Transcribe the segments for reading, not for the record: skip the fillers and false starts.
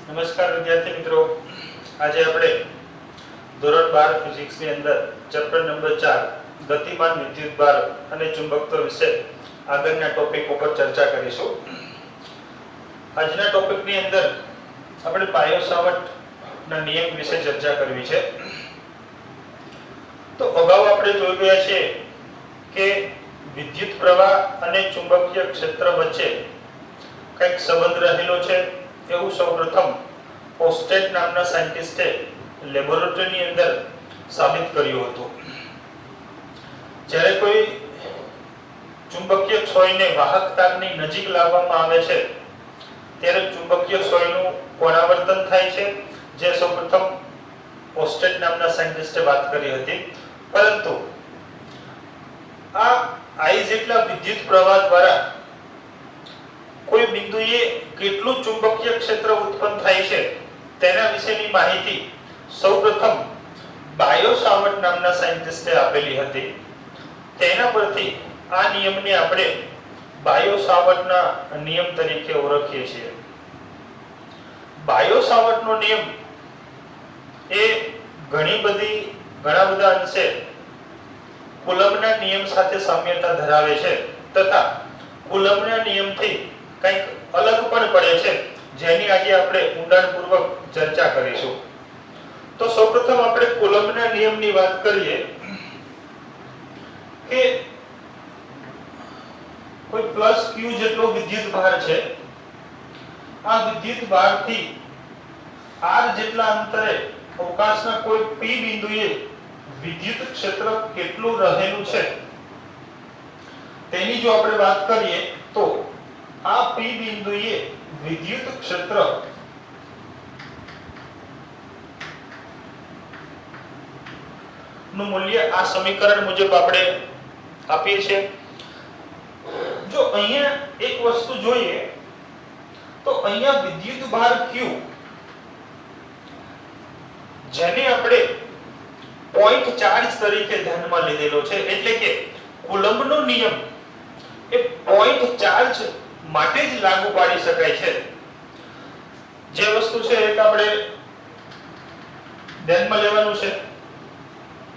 નમસ્કાર વિદ્યાર્થી મિત્રો, આજે આપણે ધોરણ 12 ફિઝિક્સ ની અંદર ચેપ્ટર નંબર 4 ગતિમાન વિદ્યુતભાર અને ચુંબકત્વ વિશે આગળના ટોપિક ઉપર ચર્ચા કરીશું. આજના ટોપિક ની અંદર આપણે પાયો-સાવર્ટના નિયમ વિશે ચર્ચા કરવી છે. તો અગાઉ આપણે જોઈ ગયા છે કે વિદ્યુત પ્રવાહ અને ચુંબકીય ક્ષેત્ર વચ્ચે કંઈક સંબંધ રહેલો છે એવું સૌપ્રથમ ઓસ્ટેડ નામના સાયન્ટિસ્ટે લેબોરેટરીની અંદર સાબિત કર્યું હતું. જ્યારે કોઈ ચુંબકીય ક્ષોયને વાહક તારની નજીક લાવવામાં આવે છે ત્યારે ચુંબકીય ક્ષોયનું કોણાવર્તન થાય છે, જે સૌપ્રથમ ઓસ્ટેડ નામના સાયન્ટિસ્ટે વાત કરી હતી. પરંતુ આ I જેટલા વિદ્યુત પ્રવાહ દ્વારા કોઈ બિંદુએ કેટલું ચુંબકીય ક્ષેત્ર ઉત્પન્ન થાય છે તેના વિશેની માહિતી સૌપ્રથમ બાયો-સાવર્ટ નામના સાયન્ટિસ્ટે આપેલી હતી. તેના પરથી આ નિયમને આપણે બાયો-સાવર્ટના નિયમ તરીકે ઓળખીએ છીએ. બાયો-સાવર્ટનો નિયમ એ ઘણા બધા અંશે કુલમ્બના નિયમ સાથે સામ્યતા ધરાવે છે તથા કુલમ્બના નિયમથી કંઈક અલગ પણ પડે છે, જેની આજે આપણે ઊંડાણપૂર્વક ચર્ચા કરીશું. તો સૌપ્રથમ આપણે કુલમ્બના નિયમની વાત કરીએ કે કોઈ પ્લસ q જેટલો વિદ્યુત ભાર છે. આ વિદ્યુત ભારથી r જેટલા અંતરે અવકાશના કોઈ p બિંદુએ વિદ્યુત ક્ષેત્ર કેટલું રહેલું છે તેની જો આપણે વાત કરીએ તો આ p બિંદુએ વિદ્યુત ક્ષેત્ર નું મૂલ્ય આ સમીકરણ મુજબ આપણે આપીએ છીએ. જો અહીંયા એક વસ્તુ જોઈએ તો અહીંયા વિદ્યુત ભાર q જેને આપણે પોઈન્ટ ચાર્જ તરીકે ધ્યાનમાં લીધેલો છે, એટલે કે કુલમ્બનો નિયમ એ પોઈન્ટ ચાર્જ માટે જ લાગુ પાડી શકાય છે. જે વસ્તુ છે એક આપણે ધ્યાનમાં લેવાનું છે.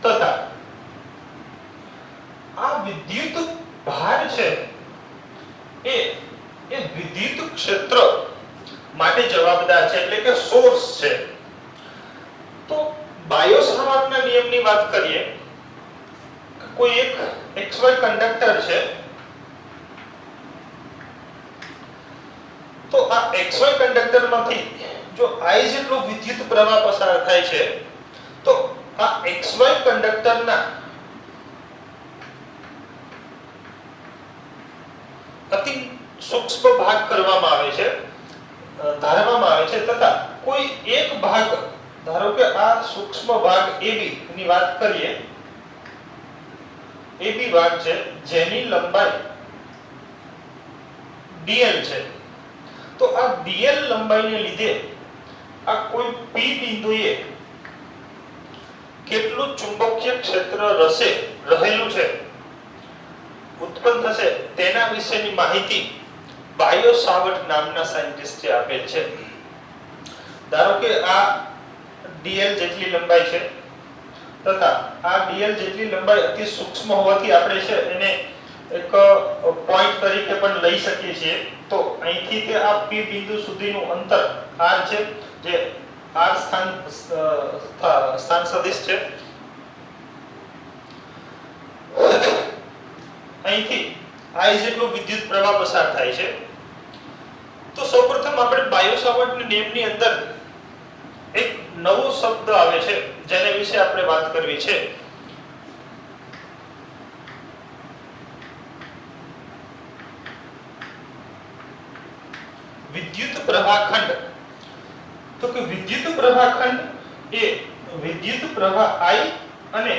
તથા આ વિદ્યુત ભાર છે એ વિદ્યુત ક્ષેત્ર માટે જવાબદાર છે, એટલે કે સોર્સ છે. તો બાયો-સાવર્ટના નિયમની વાત કરીએ, કોઈ એક XY કંડક્ટર છે. તો આ XY કંડક્ટરમાંથી જો I જેટલો વિદ્યુત પ્રવાહ પસાર થાય છે તો આ XY કંડક્ટરના અતિ સૂક્ષ્મ ભાગ કરવામાં આવે છે, ધારવામાં આવે છે. તથા કોઈ એક ભાગ, ધારો કે આ સૂક્ષ્મ ભાગ AB ની વાત કરીએ, AB ભાગ છે જેની લંબાઈ dl છે. તો આ dl લંબાઈને લીધે આ કોઈ p બિંદુએ કેટલું ચુંબકીય ક્ષેત્ર રહેલું છે, ઉત્પન્ન થશે, તેના વિશેની માહિતી બાયો-સાવર્ટ નામના સાયન્ટિસ્ટે આપેલ છે. ધારો કે આ dl જેટલી લંબાઈ છે તથા આ dl જેટલી લંબાઈ અતિ સૂક્ષ્મ હોવાથી આપણે છે એને એક પોઈન્ટ તરીકે પણ લઈ શકીએ છીએ. તો અહીંથી તે આ p બિંદુ સુધીનું અંતર r છે, જે r સ્થાન સદિશ છે. અહીંથી I જેટલો વિદ્યુત પ્રવાહ પસાર થાય છે. તો સૌપ્રથમ આપણે બાયો-સાવર્ટના નિયમની અંદર એક નવો શબ્દ આવે છે જેના વિશે આપણે વાત કરવી છે. વિદ્યુત પ્રવાહખંડ. તો કે વિદ્યુત પ્રવાહખંડ એ વિદ્યુત પ્રવાહ I અને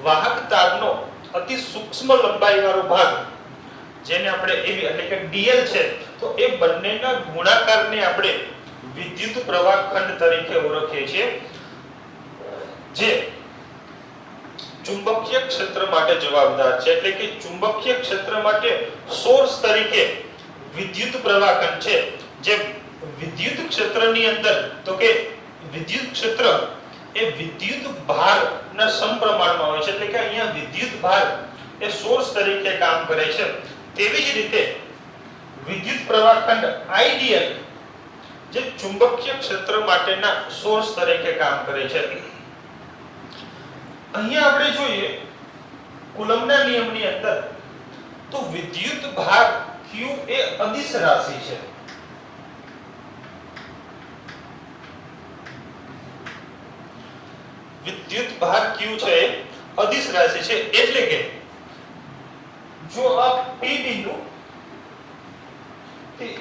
વાહક તારનો અતિ સૂક્ષ્મ લંબાઈવાળો ભાગ, જેને આપણે AB એટલે કે dl છે, તો એ બંનેના ગુણાકારને આપણે વિદ્યુત પ્રવાહખંડ તરીકે ઓળખીએ છીએ, જે ચુંબકીય ક્ષેત્ર માટે જવાબદાર છે. એટલે કે ચુંબકીય ક્ષેત્ર માટે સોર્સ તરીકે વિદ્યુત પ્રવાહખંડ છે, જે વિદ્યુત ક્ષેત્રની અંદર તો કે વિદ્યુત ક્ષેત્ર એ વિદ્યુત ભારના સમપ્રમાણમાં હોય છે, એટલે કે અહીંયા વિદ્યુત ભાર એ સોર્સ તરીકે કામ કરે છે. તેવી જ રીતે વિદ્યુત પ્રવાહખંડ આઈડીએલ જે ચુંબકીય ક્ષેત્ર માટેના સોર્સ તરીકે કામ કરે છે. અહીંયા આપણે જોઈએ કુલમ્બના નિયમની અંદર તો વિદ્યુત ભાર Q એ અદિશ રાશિ છે. વિદ્યુત ભાર Q છે અદિશ રાશિ છે, એટલે કે જો આ P બિંદુ થી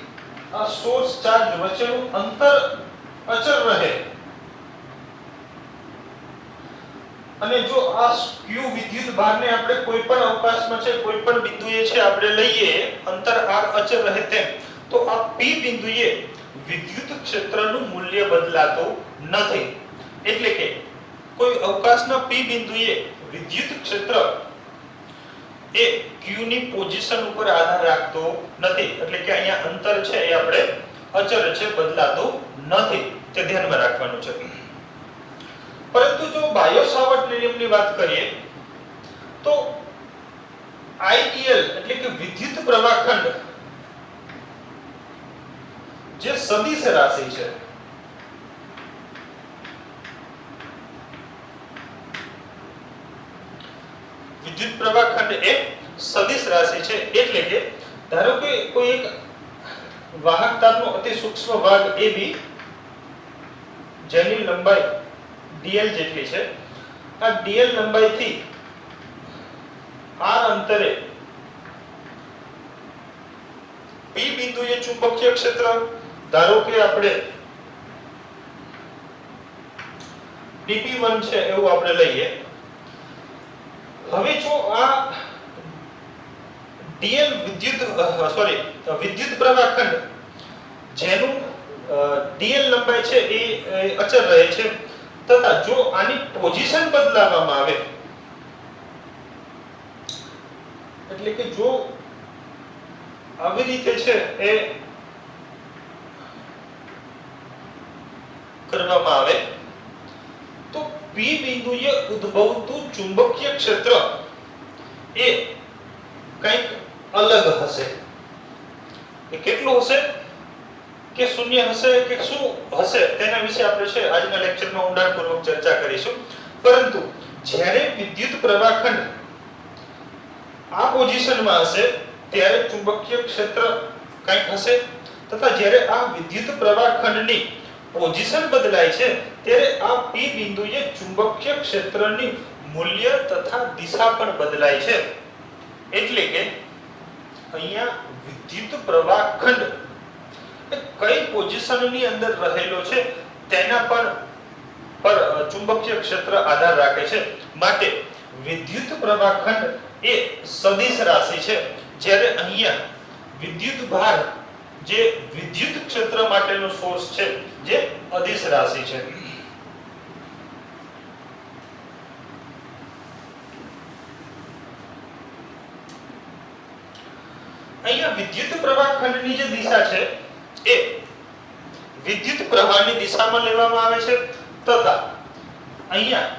આ સોર્સ ચાર્જ વચ્ચેનું અંતર અચળ રહે અને જો આ Q વિદ્યુત ભારને આપણે કોઈ પણ અવકાશમાં છે કોઈ પણ બિંદુએ છે આપણે લઈએ અંતર r અચળ રહે તેમ, તો આ P બિંદુએ વિદ્યુત ક્ષેત્રનું મૂલ્ય બદલાતું નથી. એટલે કે કોઈ અવકાશના P બિંદુએ વિદ્યુત ક્ષેત્ર એ Q ની પોઝિશન ઉપર આધાર રાખતો નથી. એટલે કે અહીંયા અંતર છે એ આપણે અચળ છે, બદલાતું નથી. તે ધ્યાનમાં રાખવાનું છે. પરંતુ જો બાયો-સાવર્ટ નિયમની વાત કરીએ તો આઈડીએલ એટલે કે વિદ્યુત પ્રવાહખંડ જે સદિશ રાશિ છે, વિદ્યુત પ્રવાહખંડ એ સદિશ રાશિ છે. એટલે કે ધારો કે કોઈ એક વાહક તારનો અતિ સૂક્ષ્મ ભાગ AB જેની લંબાઈ dl જેટલી છે, આ dl લંબાઈથી r અંતરે P બિંદુએ ચુંબકીય ક્ષેત્ર ધારો કે આપણે dp1 છે એવું આપણે લઈએ. હવે જો આ dl વિદ્યુત પ્રવાહખંડ જેનું dl લંબાઈ છે એ અચળ રહે છે, તથા જો આની પોઝિશન બદલાવવામાં આવે એટલે કે જો આવી રીતે છે એ કરવામાં આવે તો P બિંદુએ ઉદ્ભવતું ચુંબકીય ક્ષેત્ર એ કંઈક અલગ હશે. એ કેટલું હશે કે શૂન્ય હશે કે શું હશે તેના વિશે આપણે છે આજના લેક્ચરમાં ઊંડાણપૂર્વક ચર્ચા કરીશું. પરંતુ જ્યારે વિદ્યુત પ્રવાહખંડ આ પોઝિશનમાં હશે ત્યારે ચુંબકીય ક્ષેત્ર કંઈક હશે, તથા જ્યારે આ વિદ્યુત પ્રવાહખંડની પોઝિશન બદલાય છે ત્યારે આ P બિંદુએ ચુંબકીય ક્ષેત્રની મૂલ્ય તથા દિશા પણ બદલાય છે. એટલે કે અહીંયા વિદ્યુત પ્રવાહખંડ કઈ પોઝિશનની અંદર રહેલો છે તેના પર ચુંબકીય ક્ષેત્ર આધાર રાખે છે. માટે વિદ્યુત પ્રવાહખંડ એ સદિશ રાશિ છે, જ્યારે અહીંયા વિદ્યુત ભાર જે વિદ્યુત ક્ષેત્ર માટેનો સોર્સ છે જે અદિશ રાશિ છે. અહીંયા વિદ્યુત પ્રવાહખંડની જે દિશા છે એ વિદ્યુત પ્રવાહની દિશામાં લેવામાં આવે છે, તથા અહીંયા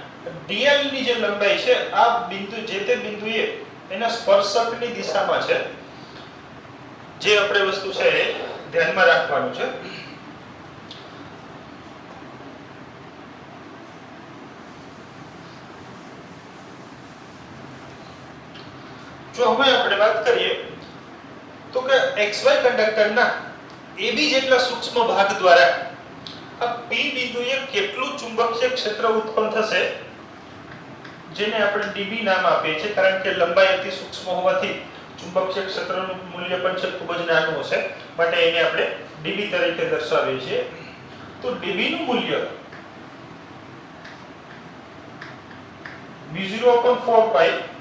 dl ની જે લંબાઈ છે આ બિંદુ જે તે બિંદુએ એના સ્પર્શકની દિશામાં છે. જે આપણે વસ્તુ છે એ ધ્યાનમાં રાખવાનું છે. જો હવે આપણે વાત કરીએ તો કે XY કંડક્ટરના AB જેટલા સૂક્ષ્મ ભાગ દ્વારા આ P બિંદુએ કેટલું ચુંબકીય ક્ષેત્ર ઉત્પન્ન થશે, જેને આપણે dB નામ આપીએ છીએ, કારણ કે લંબાઈ અતિ સૂક્ષ્મ હોવાથી ચુંબકીય ક્ષેત્રનું મૂલ્ય પણ છે ખૂબ જ નાનું હશે, માટે એને આપણે dB તરીકે દર્શાવીએ છીએ. તો dB નું મૂલ્ય B0/4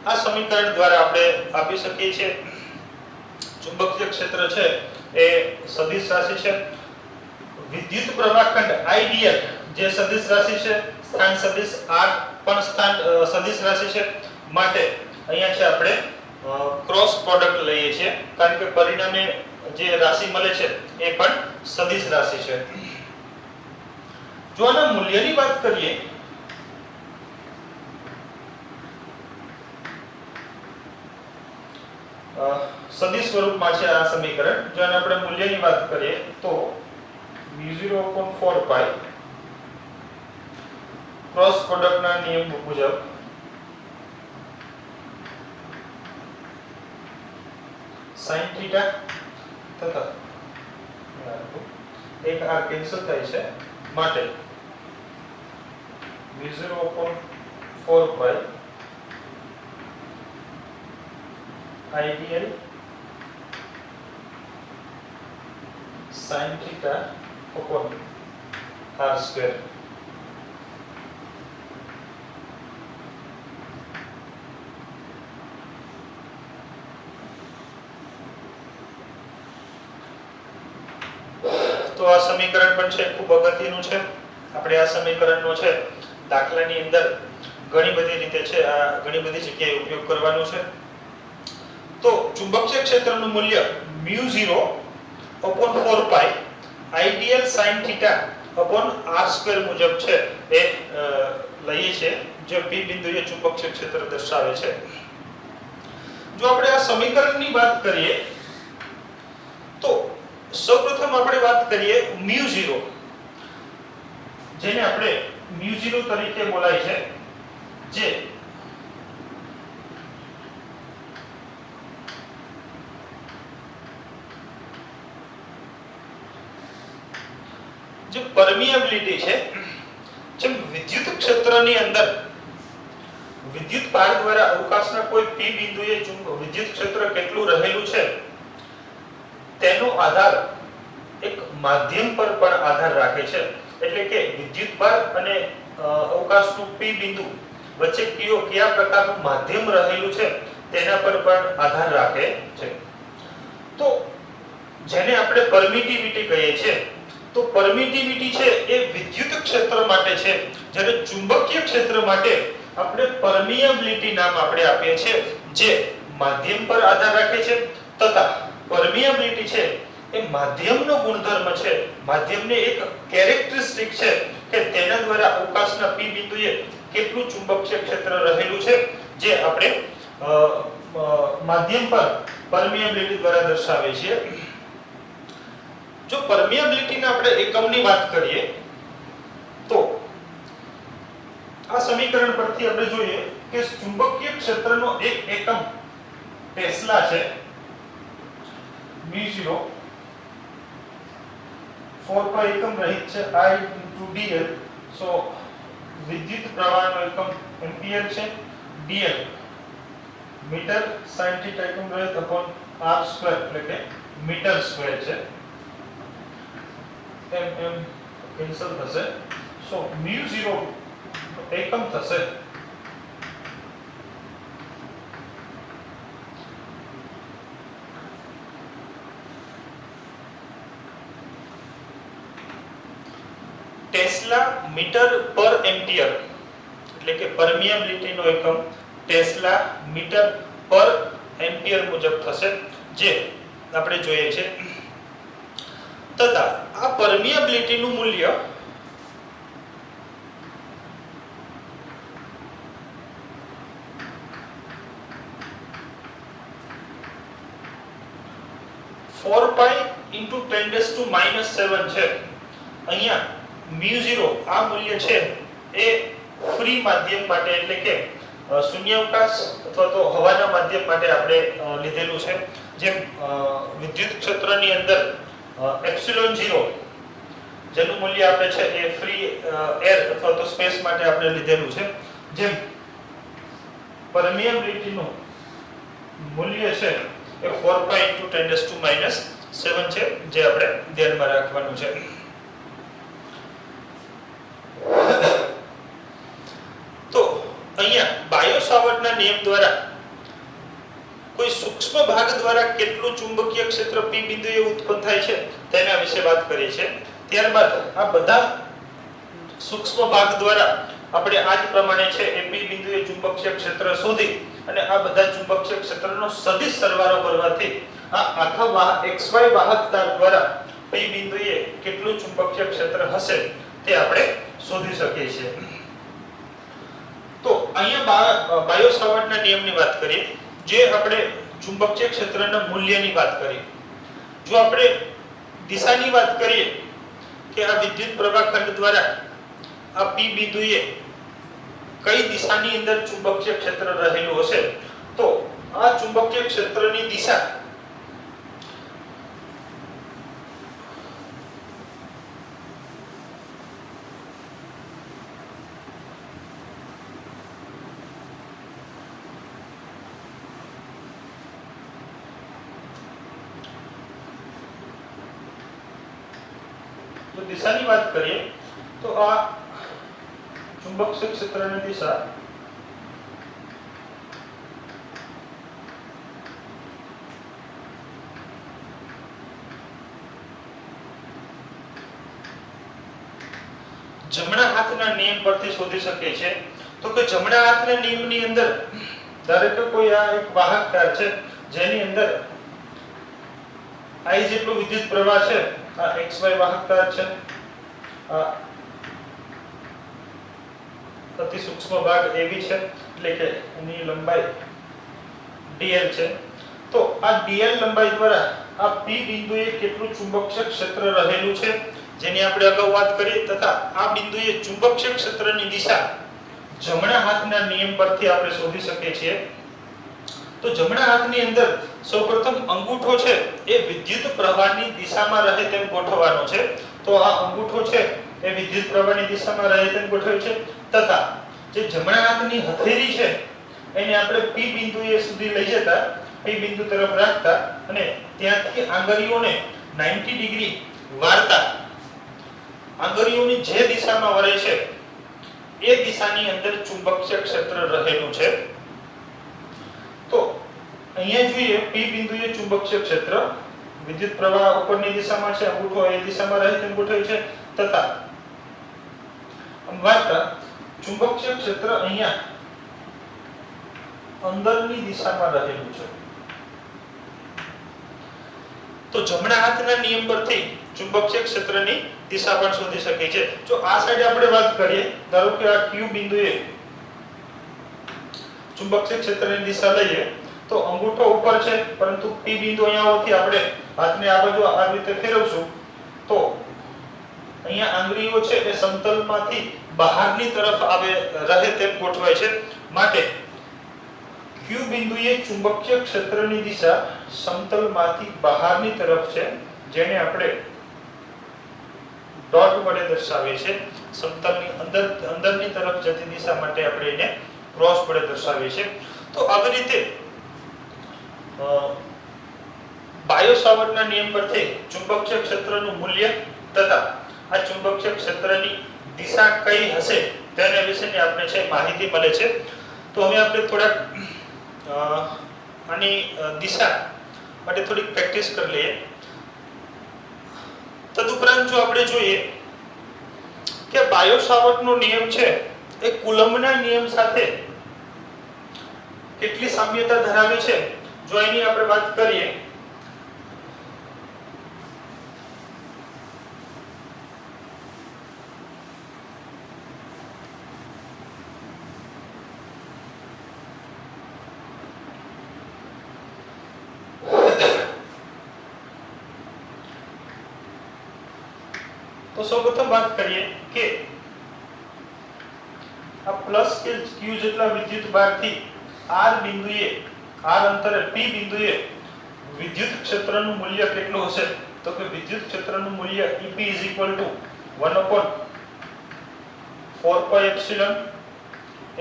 આ આ સમીકરણ દ્વારા આપણે આપી શકીએ છીએ ચુંબકીય ક્ષેત્ર છે એ સદિશ રાશિ છે, વિદ્યુત પ્રવાહખંડ આઈડીએલ જે સદિશ રાશિ છે, સ્થાન સદિશ r પણ સ્થાન સદિશ રાશિ છે, માટે અહીંયા છે આપણે ક્રોસ પ્રોડક્ટ લઈએ છીએ કારણ કે પરિણામે જે રાશિ મળે છે એ પણ સદિશ રાશિ છે। જો આના મૂલ્યની વાત કરીએ સદિશ સ્વરૂપમાં છે આ સમીકરણ। જો આને આપણે મૂલ્યની વાત કરીએ તો μ0/4 પાઈ ક્રોસ પ્રોડક્ટના નિયમ મુજબ sin થીટા તથા એક r કેન્સલ થાય છે માટે μ0/4 પાઈ ideal sin theta upon r square। તો આ સમીકરણ પણ છે ખૂબ અગત્યનું છે। આપણે આ સમીકરણનો છે દાખલાની અંદર ઘણી બધી રીતે છે આ ઘણી બધી જગ્યાએ ઉપયોગ કરવાનો છે। તો ચુંબકીય ક્ષેત્રનું મૂલ્ય μ0/4 pi IDL sin θ upon r square મુજબ છે એ લઈએ છે જે p બિંદુએ ચુંબકીય ક્ષેત્ર દર્શાવે છે। જો આપણે આ સમીકરણની વાત કરીએ તો સૌપ્રથમ આપણે વાત કરીએ μ0 જેને આપણે μ0 તરીકે બોલાય છે જે પરમિએબિલિટી છે, જેમ વિદ્યુત ક્ષેત્રની અંદર વિદ્યુત પાર દ્વારા અવકાશના કોઈ p બિંદુએ વિદ્યુત ક્ષેત્ર કેટલું રહેલું છે તેનો આધાર એક માધ્યમ પર પણ આધાર રાખે છે। એટલે કે વિદ્યુત ભાર અને અવકાશનું p બિંદુ વચ્ચે કયા પ્રકારનું માધ્યમ રહેલું છે તેના પર પણ આધાર રાખે છે। તો જેને આપણે પરમિટિવિટી કહીએ છીએ તો પરમિટિવિટી છે એ વિદ્યુત ક્ષેત્ર માટે છે, જ્યારે ચુંબકીય ક્ષેત્ર માટે આપણે પરમિએબિલિટી નામ આપણે આપીએ છીએ જે માધ્યમ પર આધાર રાખે છે તથા પરમિએબિલિટી છે એ માધ્યમનો ગુણધર્મ છે, માધ્યમને એક કેરેક્ટરિસ્ટિક છે કે તેના દ્વારા અવકાશના p બિંદુએ કેટલું ચુંબકીય ક્ષેત્ર રહેલું છે જે આપણે માધ્યમ પર પરમિએબિલિટી દ્વારા દર્શાવીએ છીએ। જો પરમિએબિલિટીના આપણે એકમની વાત કરીએ તો આ સમીકરણ પરથી આપણે જોઈએ કે ચુંબકીય ક્ષેત્રનો એક એકમ ટેસ્લા છે, μ0 4 પાઈ એકમ રહિત છે I * dl। સો વિદ્યુત પ્રવાહનો એકમ એમ્પિયર છે, dl મીટર sin θ એકમ રહિત upon r સ્ક્વેર એટલે કે મીટર સ્ક્વેર છે, mm કેન્સલ થશે। સો μ0 એકમ થશે ટેસ્લા મીટર પર એમ્પિયર એટલે કે પરમિએબિલિટીનો એકમ ટેસ્લા મીટર પર એમ્પિયર મુજબ થશે જે આપણે જોઈએ છે। તથા આ પરમિએબિલિટીનું મૂલ્ય ⅴ પાઈ * 10⁻⁻⁷ છે। અહીંયા μ0 આ મૂલ્ય છે એ ફ્રી માધ્યમ માટે એટલે કે શૂન્યાવકાશ અથવા તો હવાના માધ્યમ માટે આપણે લીધેલું છે। જેમ વિદ્યુત ક્ષેત્રની અંદર ε0 જેનું મૂલ્ય આપણે છે એ ફ્રી એર અથવા તો સ્પેસ માટે આપણે લીધેલું છે, જેમ પરમિએબિલિટીનું મૂલ્ય છે એ 4 પાઈ * 10⁻⁷ છે જે આપણે ધ્યાનમાં રાખવાનું છે। તો અહીંયા બાયો સાવર્ટના નિયમ દ્વારા કોઈ સૂક્ષ્મ ભાગ દ્વારા કેટલું ચુંબકીય ક્ષેત્ર P બિંદુએ ઉત્પન્ન થાય છે તેના વિશે વાત કરી છે. ત્યારબાદ આ બધા સૂક્ષ્મ ભાગ દ્વારા આપણે આ જ પ્રમાણે છે એ P બિંદુએ ચુંબકીય ક્ષેત્ર શોધી અને આ બધા ચુંબકીય ક્ષેત્રનો સદિશ સરવાળો કરવાથી આ આખા XY વાહક તાર દ્વારા P બિંદુએ કેટલું ચુંબકીય ક્ષેત્ર હશે તે આપણે શોધી શકીએ છીએ. તો અહીંયા બાયો સાવર્ટના નિયમની વાત કરીએ, જે આપણે ચુંબકીય ક્ષેત્રના મૂલ્યની વાત કરી. જો આપણે દિશાની વાત કરીએ કે આ વિદ્યુત પ્રવાહ ખંડ દ્વારા આ P બિંદુએ કઈ દિશાની અંદર ચુંબકીય ક્ષેત્ર રહેલું હશે, તો આ ચુંબકીય ક્ષેત્રની દિશા દિશાની વાત કરીએ તો આ ચુંબકીય ક્ષેત્રની દિશા જમણા હાથના નિયમ પરથી શોધી શકે છે. તો કે જમણા હાથના નિયમની અંદર ધારો કે કોઈ આ એક વાહક તાર છે જેની અંદર I જેટલો વિદ્યુત પ્રવાહ છે, આ XY વાહક તાર છે, આ અતિ સૂક્ષ્મ ભાગ AB છે એટલે કે એની લંબાઈ dl છે. તો આ dl લંબાઈ દ્વારા આ P બિંદુએ કેટલું ચુંબકીય ક્ષેત્ર રહેલું છે જેની આપણે અગાઉ વાત કરી, તથા આ બિંદુએ ચુંબકીય ક્ષેત્રની દિશા જમણા હાથના નિયમ પરથી આપણે શોધી શકીએ છીએ. તો જમણા હાથની અંદર સૌપ્રથમ અંગૂઠો છે એ વિદ્યુત પ્રવાહની દિશામાં રહે તેમ ગોઠવવાનો છે. તો આ અંગૂઠો છે એ વિદ્યુત પ્રવાહની દિશામાં રહે તેમ ગોઠવે છે, તથા જે જમણા હાથની હથેળી છે એને આપણે P બિંદુએ સુધી લઈ જતા P બિંદુ તરફ રાખતા અને ત્યાંથી આંગળીઓને 90 ડિગ્રી વાળતા આંગળીઓની જે દિશામાં વળે છે એ દિશાની અંદર ચુંબકીય ક્ષેત્ર રહેલું છે. તો અહીંયા જોઈએ P બિંદુએ ચુંબકીય ક્ષેત્ર વિદ્યુત પ્રવાહ ઉપરની દિશામાં છે, અંગૂઠો એ દિશામાં રહે તેમ ગોઠવે છે, તથા વાળતા ચુંબકીય ક્ષેત્ર અહીંયા અંદરની દિશામાં રહેલું છે. તો જમણા હાથના નિયમ પરથી ચુંબકીય ક્ષેત્રની દિશા પણ શોધી શકીએ છીએ. જો આ સાઈડે આપણે વાત કરીએ, ધારો કે આ Q બિંદુએ ચુંબકીય ક્ષેત્રની દિશા લઈએ તો અંગૂઠો ઉપર છે, પરંતુ P બિંદુ અહીંયા હોવાથી આપણે હાથને આ બાજુ આ રીતે ફેરવશું તો અહીંયા આંગળીઓ છે એ સમતલમાંથી બહારની તરફ આવે રહે તેમ ગોઠવાય છે. માટે Q બિંદુએ ચુંબકીય ક્ષેત્રની દિશા સમતલમાંથી બહારની તરફ છે, જેને આપણે ડોટ વડે દર્શાવીએ છીએ. સમતલની અંદરની તરફ જતી દિશા માટે આપણે એને ક્રોસ વડે દર્શાવીએ છીએ. તો આવી રીતે બાયો સાવર્ટના નિયમ પરથી ચુંબકીય ક્ષેત્રનું મૂલ્ય તથા આ ચુંબકીય ક્ષેત્રની દિશા કઈ હશે તેના વિશેની આપણે છે માહિતી મળે છે. તો હવે આપણે થોડાક આની દિશા માટે થોડીક પ્રેક્ટિસ કરી લઈએ. તદુપરાંત જો આપણે જોઈએ કે બાયો સાવર્ટનો નિયમ છે એ કુલમ્બના નિયમ સાથે કેટલી સામ્યતા ધરાવે છે, જો એની આપણે વાત કરીએ તો સૌપ્રથમ વાત કરીએ કે આ પ્લસ કે Q જેટલા વિદ્યુત ભારથી R બિંદુએ R અંતરે P બિંદુએ વિદ્યુત ક્ષેત્રનું મૂલ્ય કેટલું હશે, તો કે વિદ્યુત ક્ષેત્રનું મૂલ્ય EP 1/4 epsilon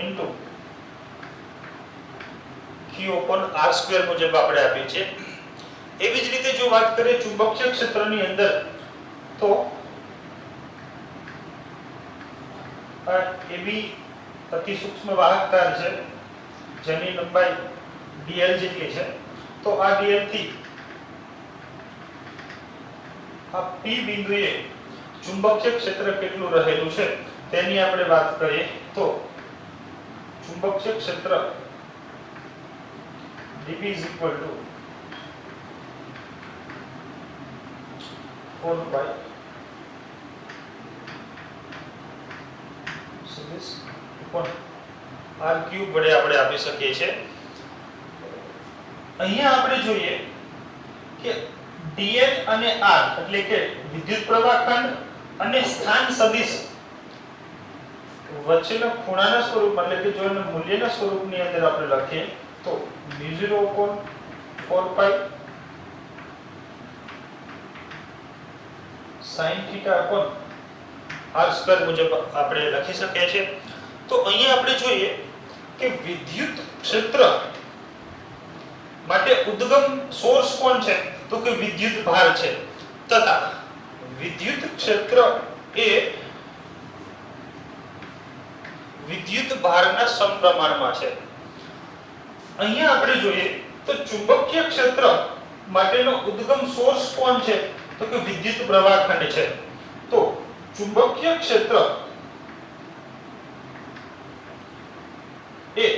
into Q R² મુજબ આપણે આપીએ છીએ. એવી જ રીતે જો વાત કરીએ ચુંબકીય ક્ષેત્રની અંદર તો AB અતિ સૂક્ષ્મ વાહક તાર છે જેની લંબાઈ dl જેટલી છે. તો આ dl થી આ p બિંદુએ ચુંબકીય ક્ષેત્ર કેટલું રહેલું છે તેની આપણે વાત કરીએ તો ચુંબકીય ક્ષેત્ર db = 4 pi r ક્યુબ વડે આપણે આપી શકીએ છીએ. અહીંયા આપણે જોઈએ કે dl અને r એટલે કે વિદ્યુત પ્રવાહ ખંડ અને સ્થાન સદિશ વચ્ચેના ખૂણાના સ્વરૂપમાં એટલે કે જો એના મૂલ્યના સ્વરૂપની અંદર આપણે લખીએ તો μ0/4 pi sin θ r² મુજબ આપણે લખી શકીએ છીએ. તો અહીંયા આપણે જોઈએ કે વિદ્યુત ક્ષેત્ર માટે ઉદ્ગમ સોર્સ કોણ છે તો કે વિદ્યુત ભાર છે તથા વિદ્યુત ક્ષેત્ર એ વિદ્યુત ભારના સમપ્રમાણમાં છે. અહીંયા આપણે જોઈએ તો ચુંબકીય ક્ષેત્ર માટેનો ઉદ્ગમ સોર્સ કોણ છે તો કે વિદ્યુત પ્રવાહ ખંડ છે. તો ચુંબકીય ક્ષેત્ર એ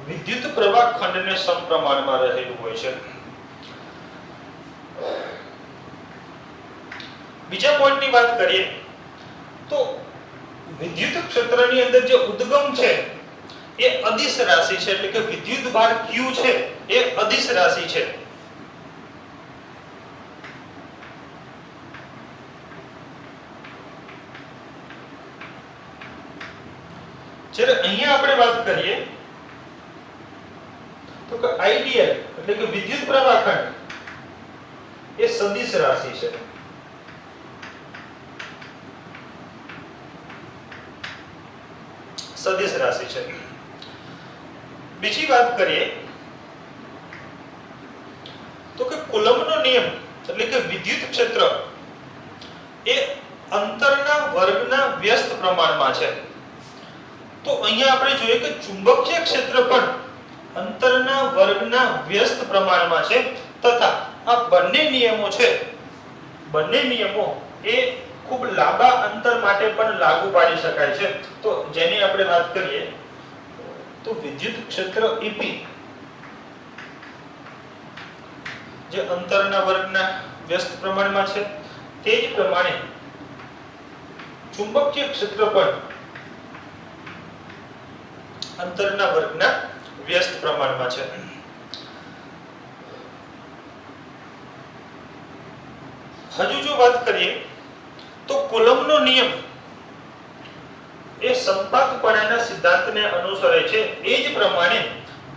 વિદ્યુત પ્રવાહ ખંડને સમપ્રમાણમાં રહેલું હોય છે. બીજા પોઈન્ટની વાત કરીએ તો વિદ્યુત ક્ષેત્રની અંદર જે ઉદ્ગમ છે એ અદિશ રાશિ છે એટલે કે વિદ્યુત ભાર q છે એ અદિશ રાશિ છે. જ્યારે અહીંયા આપણે વાત કરીએ તો કે આઈડીએલ એટલે કે વિદ્યુત પ્રવાહ ખંડ એ સદિશ રાશિ છે. સદિશ રાશિ છે. બીજી વાત કરીએ તો કે કુલમ્બનો નિયમ એટલે કે વિદ્યુત ક્ષેત્ર એ અંતરના વર્ગના વ્યસ્ત પ્રમાણમાં છે. તો અહીંયા આપણે જોઈએ કે ચુંબકીય ક્ષેત્ર પણ અંતરના વર્ગના વ્યસ્ત પ્રમાણમાં છે તથા આ બંને નિયમો છે બંને નિયમો એ ખૂબ લાંબા અંતર માટે પણ લાગુ પાડી શકાય છે. તો જેની આપણે વાત કરીએ તો વિદ્યુત ક્ષેત્ર EP જે અંતરના વર્ગના વ્યસ્ત પ્રમાણમાં છે તે જ પ્રમાણે ચુંબકીય ક્ષેત્ર પણ અંતરના વર્ગના વ્યસ્ત પ્રમાણમાં છે. હજુ જો વાત કરીએ તો કુલમ્બનો નિયમ એ સંપાતપણાના સિદ્ધાંતને અનુસરે છે. એ જ પ્રમાણે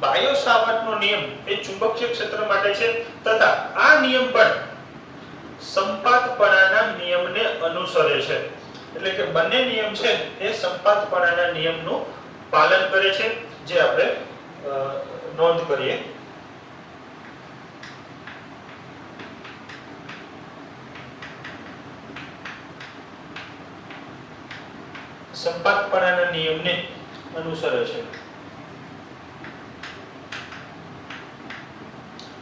બાયો સાવર્ટનો નિયમ એ ચુંબકીય ક્ષેત્ર માટે છે તથા આ નિયમ પણ સંપાતપણાના નિયમને અનુસરે છે. એટલે કે બંને નિયમ છે એ સંપાતપણાના નિયમનું પાલન કરે છે જે આપણે નોંધ કરીએ. સંપાતપણાના નિયમને અનુસરે છે.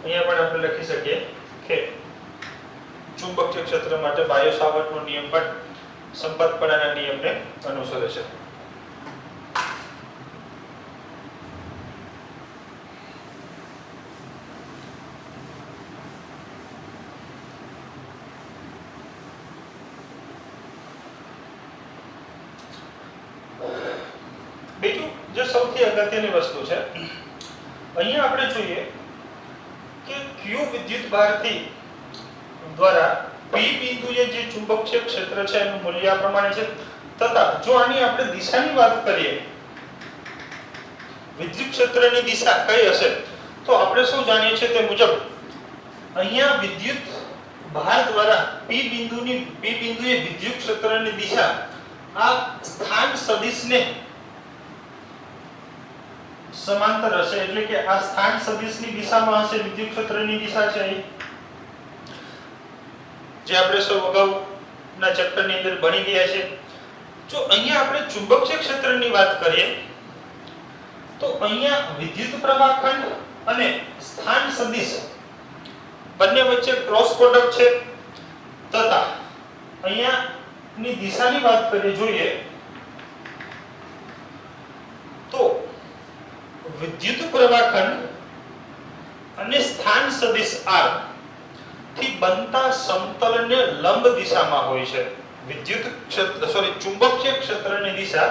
અહીંયા પણ આપણે લખી શકીએ કે ચુંબકીય ક્ષેત્ર માટે બાયો સાવર્ટનો નિયમ પણ સંપાતપણાના નિયમને અનુસરે છે. બીજું જે સૌથી અગત્યની વસ્તુ છે અહીંયા આપણે જોઈએ કે q વિદ્યુત ભારથી દ્વારા p બિંદુએ જે ચુંબકીય ક્ષેત્ર છે એનું મૂલ્ય આ પ્રમાણે છે તથા જો આની આપણે દિશાની વાત કરીએ વિદ્યુત ક્ષેત્રની દિશા કઈ હશે તો આપણે શું જાણીએ છીએ તે મુજબ અહીંયા વિદ્યુત ભાર દ્વારા p બિંદુએ વિદ્યુત ક્ષેત્રની દિશા આ સ્થાન સદિશને સમાંતર હશે એટલે કે આ સ્થાન સદિશની દિશામાં હશે વિદ્યુત ક્ષેત્રની દિશા છે જે આપણે સૌ અગાઉના ચેપ્ટરની અંદર ભણી ગયા છે. જો અહીંયા આપણે ચુંબકીય ક્ષેત્રની વાત કરીએ તો અહીંયા વિદ્યુત પ્રવાહ ખંડ અને સ્થાન સદિશ બંને વચ્ચે ક્રોસ પ્રોડક્ટ છે તથા અહીંયા ની દિશાની વાત કરીએ જોઈએ તો વિદ્યુત પ્રવાહખંડ અને સ્થાન સદિશ r થી બનતા સમતલને લંબ દિશામાં હોય છે. વિદ્યુત ક્ષેત્ર ચુંબકીય ક્ષેત્રની દિશા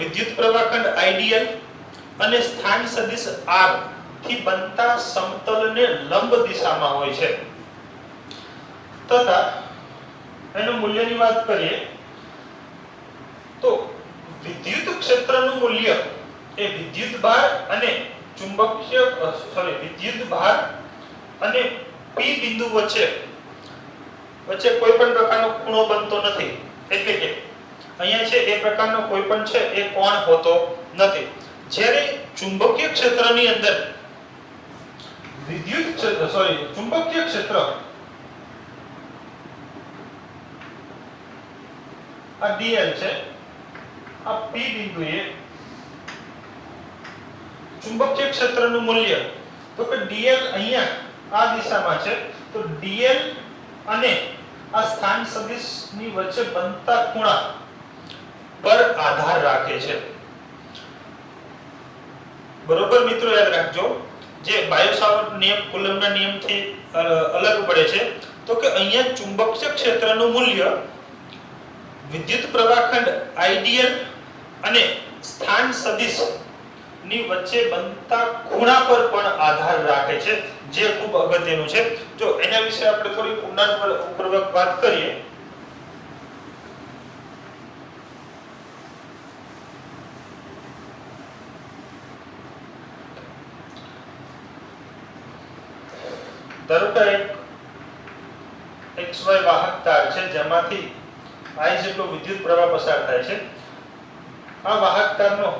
વિદ્યુત પ્રવાહખંડ આઇડિયલ અને સ્થાન સદિશ r થી બનતા સમતલને લંબ દિશામાં હોય છે તથા એનું મૂલ્યની વાત કરીએ તો વિદ્યુત ક્ષેત્રનું મૂલ્ય એ વિદ્યુત ભાર અને ચુંબકીય વિદ્યુત ભાર અને p બિંદુ વચ્ચે કોઈ પણ પ્રકારનો ખૂણો બનતો નથી. એટલે કે અહીંયા છે એ પ્રકારનો કોઈ પણ છે એ કોણ હોતો નથી. જ્યારે ચુંબકીય ક્ષેત્રની અંદર ચુંબકીય ક્ષેત્ર આ dl છે, આ p બિંદુએ ચુંબકીય ક્ષેત્રનું મૂલ્ય તો કે dl અહીંયા આ દિશામાં છે તો dl અને આ સ્થાન સદિશની વચ્ચે બનતા ખૂણા પર આધાર રાખે છે. બરોબર મિત્રો, યાદ રાખજો જે બાયો-સાવર્ટ નિયમ કુલમ્બના નિયમથી અલગ પડે છે તો કે અહીંયા ચુંબકીય ક્ષેત્રનું મૂલ્ય વિદ્યુત પ્રવાહખંડ આઇડિયલ અને સ્થાન સદિશ ની વચ્ચે બનતા ખૂણા પર પણ આધાર રાખે છે, જે ખૂબ અગત્યનું છે. જો એના વિશે આપણે થોડી ઊંડાણપૂર્વક વાત કરીએ ધારો કે એક XY વાહક તાર છે જેમાંથી I જેટલો વિદ્યુત પ્રવાહ પસાર થાય છે. આ વાહક તારનો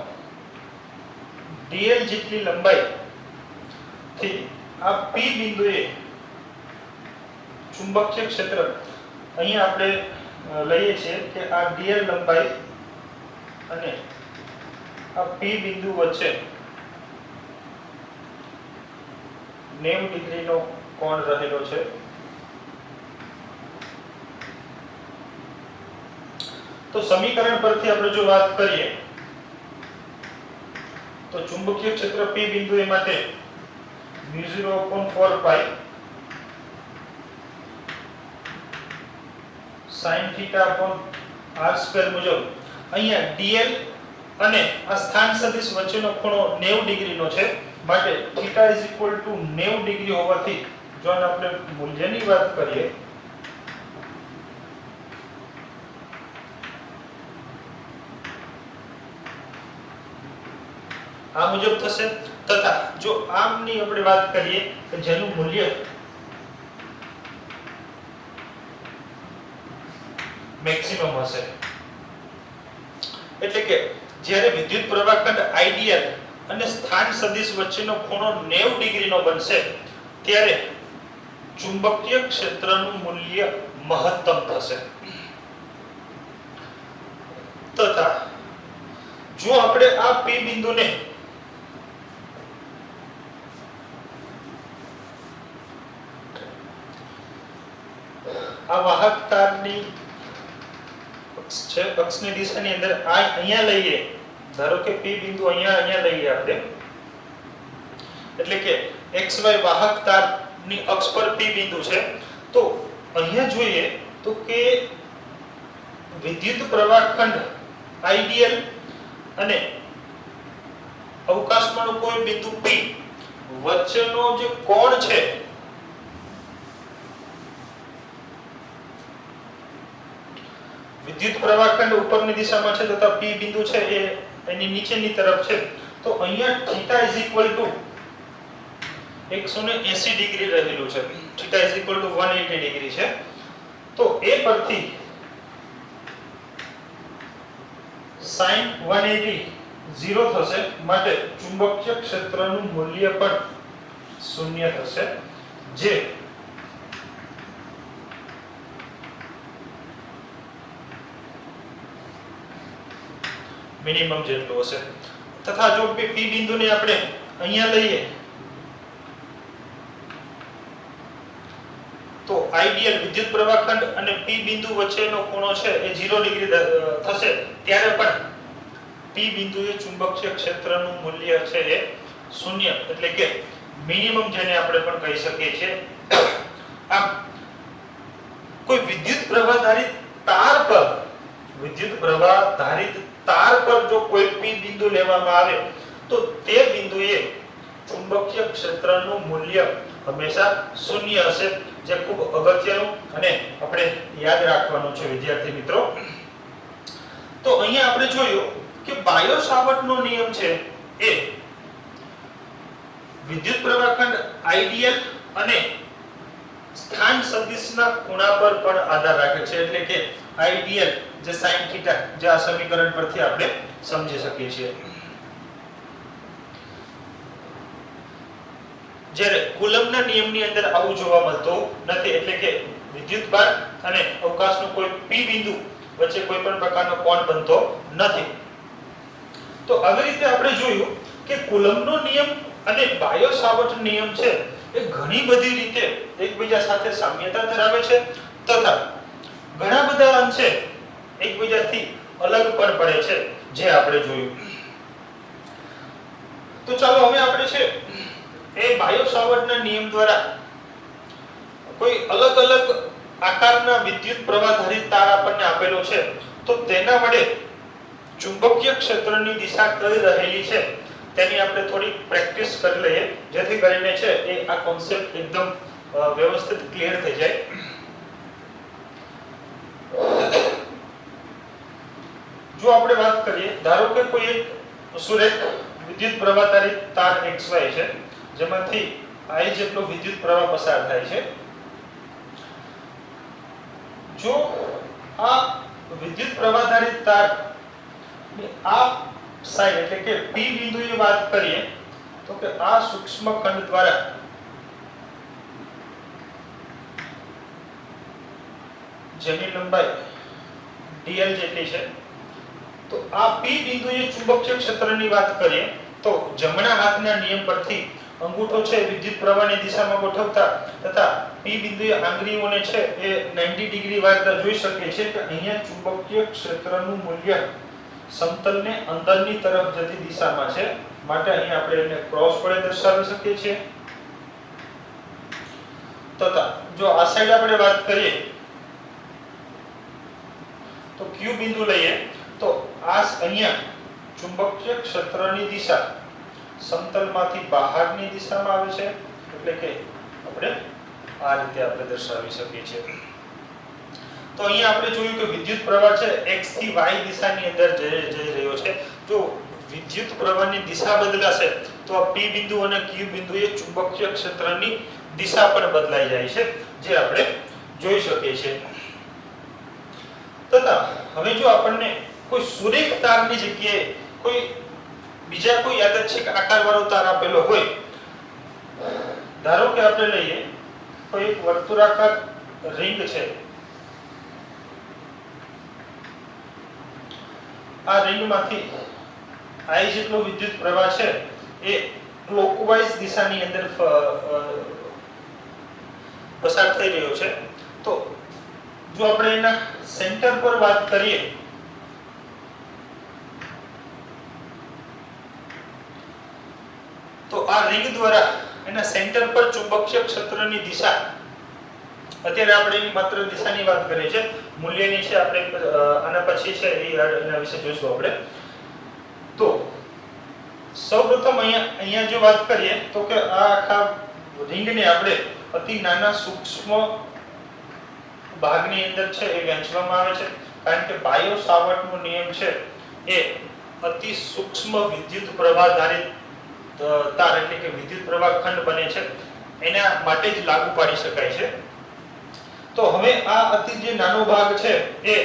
dl જેટલી લંબાઈ થી આ p બિંદુએ ચુંબકીય ક્ષેત્ર અહીંયા આપણે લઈએ છીએ કે આ dl લંબાઈ અને આ p બિંદુ વચ્ચે 90 ડિગ્રીનો કોણ રહેલો છે. તો સમીકરણ પરથી આપણે જો વાત કરીએ તો ચુંબકીય ક્ષેત્ર p બિંદુએ માટે μ0/4 પાઈ sin θ/r² મુજબ અહીંયા dl અને આ સ્થાન સદિશ વચ્ચેનો ખૂણો 90 ડિગ્રીનો છે માટે θ = 90 ડિગ્રી હોવાથી જો આપણે મૂલ્યની વાત કરીએ આ મુજબ થશે તથા જો આમની આપણે વાત કરીએ કે જેનું મૂલ્ય મેક્સિમમ હશે એટલે કે જ્યારે વિદ્યુત પ્રવાહખંડ આઇડિયલ અને સ્થાન સદિશ વચ્ચેનો ખૂણો 90 ડિગ્રીનો બનશે ત્યારે ચુંબકીય ક્ષેત્રનું મૂલ્ય મહત્તમ થશે. તથા જો આપણે આ p બિંદુને આ વાહક તારની અક્ષની દિશાની અંદર અહીંયા લઈએ, ધારો કે p બિંદુ અહીંયા લઈએ આપણે, એટલે કે xy વાહક તારની અક્ષ પર p બિંદુ છે તો અહીંયા જોઈએ તો કે વિદ્યુત પ્રવાહખંડ આઇડિયલ અને અવકાશમાંનો કોઈ બિંદુ p વચ્ચેનો જે કોણ છે વિદ્યુત પ્રવાહખંડ ઉપરની દિશામાં છે તથા p બિંદુ છે એ એની નીચેની તરફ છે તો અહીંયા θ = 180 ડિગ્રી રહેલું છે. θ = 180 ડિગ્રી છે તો એ પરથી sin 180 0 થશે માટે ચુંબકીય ક્ષેત્રનું મૂલ્ય પણ 0 થશે જે મિનિમમ જેટલું હશે. તથા જો p બિંદુને આપણે અહીંયા લઈએ આઈડિયલ વિદ્યુત પ્રવાહ ખંડ અને P બિંદુ વચ્ચેનો ખૂણો છે એ 0 ડિગ્રી થશે ત્યારે પણ P બિંદુએ ચુંબકીય ક્ષેત્રનું મૂલ્ય છે એ શૂન્ય એટલે કે મિનિમમ જેને આપણે પણ કહી શકીએ છીએ. આમ કોઈ વિદ્યુત પ્રવાહ ધારિત તાર પર જો કોઈ P બિંદુ લેવામાં આવે તો તે બિંદુએ ચુંબકીય ક્ષેત્રનું મૂલ્ય હંમેશા શૂન્ય હશે, જે ખૂબ અગત્યનું અને આપણે યાદ રાખવાનું છે વિદ્યાર્થી મિત્રો. તો અહીંયા આપણે જોયું કે બાયો-સાવર્ટનો નિયમ છે એ વિદ્યુત પ્રવાહ ખંડ આઈડિયલ અને સ્થાન સદિશના ખૂણા પર પણ આધાર રાખે છે. એટલે કે આઈડિયલ જે sin θ જે આ સમીકરણ પરથી આપણે સમજી શકીએ છીએ. જ્યારે કુલમ્બના નિયમની અંદર આવું જોવા મળતું નથી. એટલે કે વિદ્યુતભાર અને અવકાશનો કોઈ P બિંદુ વચ્ચે કોઈ પણ પ્રકારનો કોણ બનતો નથી. તો આવી રીતે આપણે જોયું કે કુલમ્બનો નિયમ અને બાયો-સાવર્ટ નિયમ છે એ ઘણી બધી રીતે એકબીજા સાથે સામ્યતા ધરાવે છે તથા ઘણા બધા અંશે એકબીજાથી અલગ પણ પડે છે, જે આપણે જોયું. તો ચાલો હવે આપણે છે એ બાયો-સાવર્ટના નિયમ દ્વારા કોઈ અલગ-અલગ આકારના વિદ્યુત પ્રવાહ ધારિત તાર આપણને આપેલો છે તો તેના વડે ચુંબકીય ક્ષેત્રની દિશા કઈ રહેલી છે તેની આપણે થોડી પ્રેક્ટિસ કરી લઈએ, જેથી કરીને છે એ આ કોન્સેપ્ટ એકદમ વ્યવસ્થિત ક્લિયર થઈ જાય. જો આપણે વાત કરીએ, ધારો કે કોઈ એક સુરેખ વિદ્યુત પ્રવાહ ધારિત તાર XY છે જેમાંથી I જેટલો વિદ્યુત પ્રવાહ પસાર થાય છે. જો આ વિદ્યુત પ્રવાહ ધારિત તાર આ સાઈડ એટલે કે P બિંદુએ વાત કરીએ તો કે આ સૂક્ષ્મ ખંડ દ્વારા જેની લંબાઈ dl જેટલી છે, તો આ P બિંદુએ ચુંબકીય ક્ષેત્રની વાત કરીએ તો જમણા હાથના નિયમ પરથી અંગૂઠો છે વિદ્યુત પ્રવાહની દિશામાં ગોઠવતા તથા P બિંદુએ આંગળીઓને છે એ 90 ડિગ્રી વાળતા જોઈ શકીએ છીએ કે અહીંયા ચુંબકીય ક્ષેત્રનું મૂલ્ય સમતલને અંદરની તરફ જતી દિશામાં છે, માટે અહીંયા આપણે એને ક્રોસ વડે દર્શાવી શકીએ છીએ. તથા જો આ સાઈડ આપણે વાત કરીએ તો Q બિંદુ લઈએ તો આ અહીંયા ચુંબકીય ક્ષેત્રની દિશા સમતલમાંથી બહારની દિશામાં આવે છે, એટલે કે આપણે આ રીતે આપણે દર્શાવી શકીએ છીએ. તો અહીંયા આપણે જોયું કે વિદ્યુત પ્રવાહ છે x થી y દિશાની અંદર જઈ રહ્યો છે. જો વિદ્યુત પ્રવાહની દિશા બદલાશે તો આ P બિંદુ અને Q બિંદુએ ચુંબકીય ક્ષેત્રની દિશા પણ બદલાઈ જાય છે, જે આપણે જોઈ શકીએ છીએ. તથા હવે જો આપણને કોઈ સુરેખ તારની જગ્યાએ કોઈ બીજા કોઈ યાદચ્છિક આકારવાળો તાર આપેલો હોય, ધારો કે આપણે લઈએ કોઈ એક વર્તુળાકાર રિંગ છે. આ રિંગમાંથી I જેટલો વિદ્યુત પ્રવાહ છે એ ક્લોકવાઇઝ દિશાની અંદર પસાર થઈ રહ્યો છે. તો જો આપણે એના સેન્ટર પર વાત કરીએ તો આ રિંગ દ્વારા એના સેન્ટર પર ચુંબકીય ક્ષેત્રની દિશા, અત્યારે આપણે એની માત્ર દિશાની વાત કરીએ છીએ, મૂલ્યની છે આપણે આના પછી છે એના વિશે જોઈશું આપણે. તો સૌપ્રથમ અહીંયા જો વાત કરીએ તો કે આ આખા રિંગને આપણે અતિ નાના સૂક્ષ્મ ભાગની અંદર છે એ વહેંચવામાં આવે છે, કારણ કે બાયો-સાવર્ટનો નિયમ છે એ અતિ સૂક્ષ્મ વિદ્યુત પ્રવાહ ધારિત તાર એટલે કે વિદ્યુત પ્રવાહ ખંડ બને છે એના માટે જ લાગુ પાડી શકાય છે. તો હવે આ અતિ જે નાનો ભાગ છે એ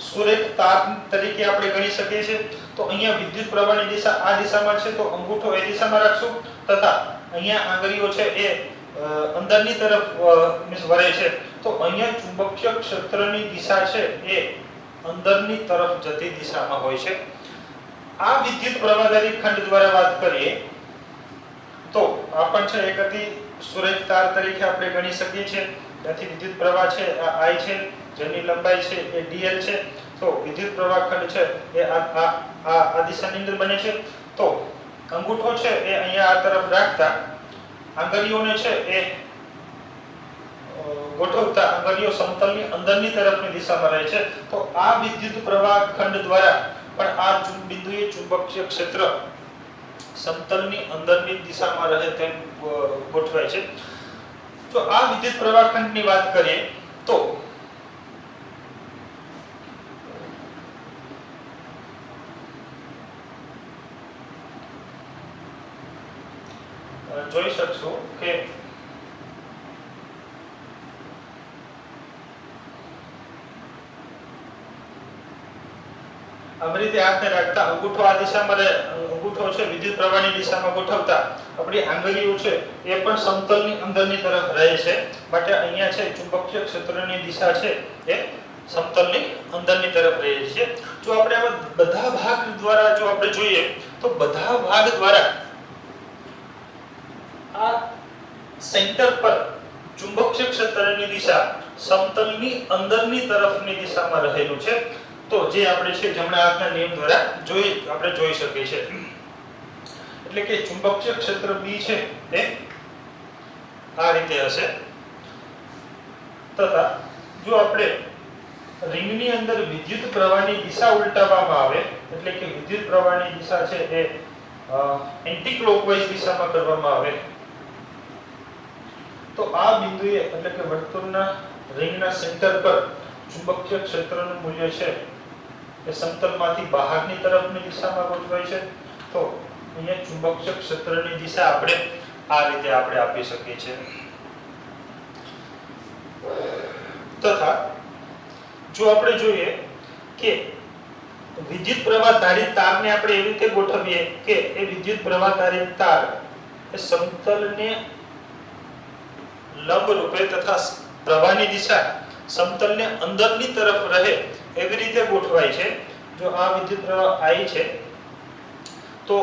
સુરેખ તાર તરીકે આપણે ગણી શકીએ છીએ. તો અહીંયા વિદ્યુત પ્રવાહની દિશા આ દિશામાં છે તો અંગૂઠો એ દિશામાં રાખશું, તથા અહીંયા આંગળીઓ છે એ અંદરની તરફ વળે છે, તો અહીંયા ચુંબકીય ક્ષેત્રની દિશા છે એ અંદરની તરફ જતી દિશામાં હોય છે. આ વિદ્યુત પ્રવાહધારી ખંડ દ્વારા વાત કરીએ તો આ પણ છે એક અતિ સુરેખ તાર તરીકે આપણે ગણી શકીએ છીએ. ત્યાંથી વિદ્યુત પ્રવાહ છે આ I છે, જેની લંબાઈ છે એ dl છે. તો વિદ્યુત પ્રવાહ ખંડ છે એ આ દિશાની અંદર બને છે. તો અંગૂઠો છે એ અહીંયા આ તરફ રાખતા આંગળીઓને છે એ ગોઠવતા આંગળીઓ સમતલની અંદરની તરફની દિશામાં રહે છે. તો આ વિદ્યુત પ્રવાહ ખંડ દ્વારા પણ આ બિંદુએ ચુંબકીય ક્ષેત્ર સમતલની અંદરની દિશામાં રહે તેમ ગોઠવાય છે. તો આ વિદ્યુત પ્રવાહ ખંડની વાત કરીએ તો જોઈ શકશો કે આવી રીતે હાથને રાખતા અંગૂઠો આ દિશામાં અંગૂઠો છે વિદ્યુત પ્રવાહની દિશામાં ગોઠવતા આપણી આંગળીઓ છે એ પણ સમતલની અંદરની તરફ રહે છે. માટે અહીંયા છે ચુંબકીય ક્ષેત્રની દિશા છે એ સમતલની અંદરની તરફ રહે છે. જો આપણે આમાં બધા ભાગ દ્વારા જો આપણે જોઈએ તો બધા ભાગ દ્વારા આ સેન્ટર પર ચુંબકીય ક્ષેત્રની દિશા સમતલની અંદરની તરફની દિશામાં રહેલું છે. તો જે આપણે છે જમણા હાથના નિયમ દ્વારા આપણે જોઈ શકીએ છીએ. એટલે કે ચુંબકીય ક્ષેત્ર B છે એ આ રીતે હશે. તથા જો આપણે રિંગની અંદર વિદ્યુત પ્રવાહની દિશા ઉલટાવવામાં આવે એટલે કે વિદ્યુત પ્રવાહની દિશા છે એ એન્ટી ક્લોકવાઇઝ દિશામાં કરવામાં આવે તો આ બિંદુએ એટલે કે વર્તુળના રિંગના સેન્ટર પર ચુંબકીય ક્ષેત્રનું મૂલ્ય છે એ સમતલમાંથી બહારની તરફની દિશામાં ગોઠવાય છે. તો અહીંયા ચુંબકીય ક્ષેત્રની દિશા આપણે આ રીતે આપણે આપી શકીએ છીએ. તથા જો આપણે જોઈએ કે વિદ્યુત પ્રવાહ ધારિત તારને આપણે એવી રીતે ગોઠવીએ કે એ વિદ્યુત પ્રવાહ ધારિત તાર એ સમતલને લંબ રૂપે તથા પ્રવાહની દિશા સમતલને અંદરની તરફ રહે એવી રીતે ગોઠવાય છે. જો આ વિદ્યુત પ્રવાહ I છે તો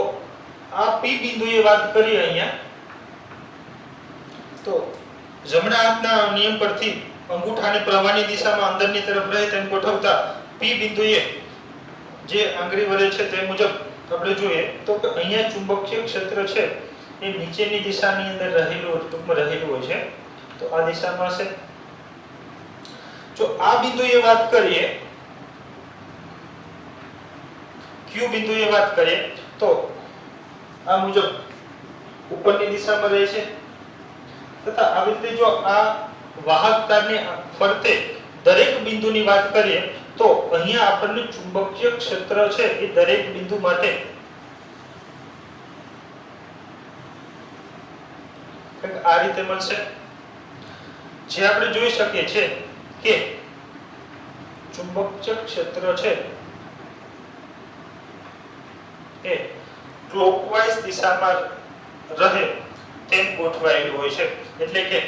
આ P બિંદુએ વાત કરીએ અહીંયા તો જમણા હાથના નિયમ પરથી અંગૂઠાને પ્રવાહની દિશામાં અંદરની તરફ રહે તેમ ગોઠવતા P બિંદુએ જે આંગળી વળે છે તે મુજબ આપણે જોઈએ તો કે અહીંયા ચુંબકીય ક્ષેત્ર છે એ નીચેની દિશાની અંદર રહેલું હોય છે. તો આ દિશામાં છે. જો આ બિંદુએ વાત કરીએ Q બિંદુએ વાત કરીએ તો આ મુજબ ઉપરની દિશામાં રહે છે. તથા આવી રીતે જો આ વાહક તારની ફરતે દરેક બિંદુની વાત કરીએ તો અહીંયા આપણને ચુંબકીય ક્ષેત્ર છે એ દરેક બિંદુ માટે આ રીતે મળશે. જે આપણે જોઈ શકીએ છીએ કે ચુંબકીય ક્ષેત્ર છે એ ક્લોકવાઇઝ દિશામાં રહે તેમ ગોઠવાયેલું હોય છે. એટલે કે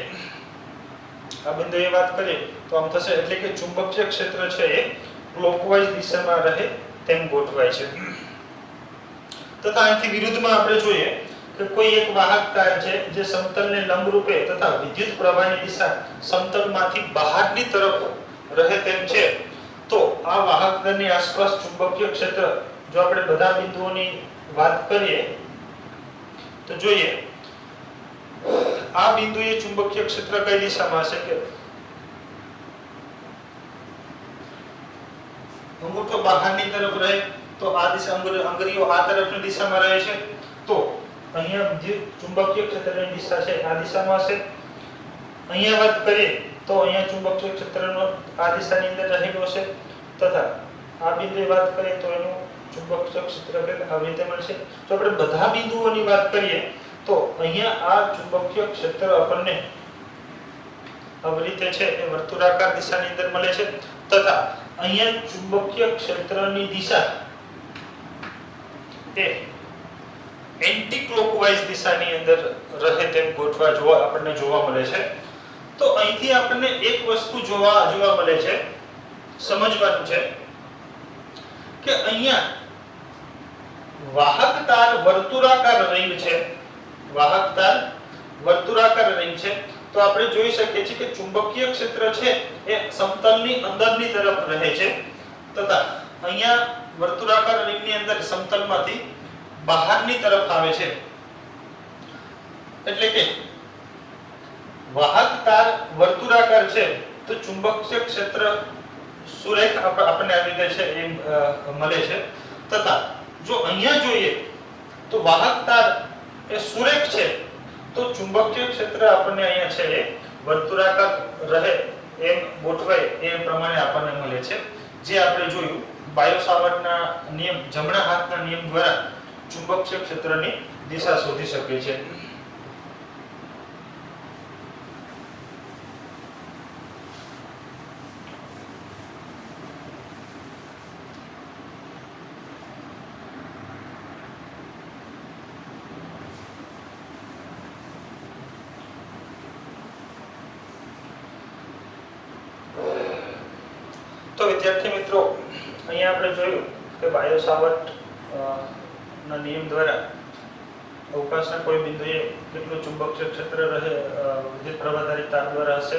આ બિંદુએ વાત કરીએ તો આમ થશે એટલે કે ચુંબકીય ક્ષેત્ર છે એ ક્લોકવાઇઝ દિશામાં રહે તેમ ગોઠવાય છે. તથા અહીંથી વિરુદ્ધમાં આપણે જોઈએ કે કોઈ એક વાહક તાર છે જે સમતલને લંબ રૂપે તથા વિદ્યુત પ્રવાહની દિશા સમતલમાંથી બહારની તરફ રહે તેમ છે. તો આ વાહક તારની આસપાસ ચુંબકીય ક્ષેત્ર જો આપણે બધા બિંદુઓની વાત કરીએ તો જોઈએ આ બિંદુએ ચુંબકીય ક્ષેત્ર કઈ દિશામાં હશે કે અંગૂઠો બહારની તરફ રહે તો આ દિશા આંગળીઓ આ તરફની દિશામાં રહે છે. તો અહીંયા વિદ્યુત ચુંબકીય ક્ષેત્રની દિશા છે આ દિશામાં હશે. અહીંયા વાત કરીએ તો અહીંયા ચુંબકીય ક્ષેત્રનો આ દિશાની અંદર રહેલો છે. તથા આ બિંદુએ વાત કરીએ તો એનું ચુંબકીય ક્ષેત્ર આવી રીતે મળશે. તો આપણે બધા બિંદુઓની વાત કરીએ તો અહીંયા આ ચુંબકીય ક્ષેત્ર આપણને આવી રીતે છે એ વર્તુળાકાર દિશાની અંદર મળે છે. તથા અહીંયા ચુંબકીય ક્ષેત્રની દિશા એ એન્ટી ક્લોકવાઇઝ દિશાની અંદર રહે તેમ આપણને જોવા મળે છે. તો અહીંથી આપણને એક વસ્તુ જોવા મળે છે, સમજવાનું છે કે અહીંયા વાહક તાર વર્તુળાકાર રિંગ છે. તો આપણે જોઈ શકીએ છીએ કે ચુંબકીય ક્ષેત્ર છે એ સમતલની અંદરની તરફ રહે છે તથા અહીંયા વર્તુળાકાર રિંગની અંદર સમતલમાંથી બહારની તરફ આવે છે એટલે કે વાહક તાર વર્તુળાકાર છે તો ચુંબકીય ક્ષેત્ર સુરેખ આપણને આવી રીતે છે એ મળે છે તથા જો અહીંયા જોઈએ તો વાહક તાર એ સુરેખ છે તો ચુંબકીય ક્ષેત્ર આપણને અહીંયા છે એ વર્તુળાકાર રહે એમ ગોઠવાય એ પ્રમાણે આપણને મળે છે જે આપણે જોયું બાયો-સાવર્ટના નિયમ જમણા હાથના નિયમ દ્વારા ચુંબકીય ક્ષેત્રની દિશા શોધી શકે છે. તો વિદ્યાર્થી મિત્રો અહીંયા આપણે જોયું કે બાયો-સાવર્ટ ના નિયમ દ્વારા અવકાશના કોઈ બિંદુએ કેટલું ચુંબકીય ક્ષેત્ર રહે વિદ્યુત પ્રવાહધારી તાર દ્વારા હશે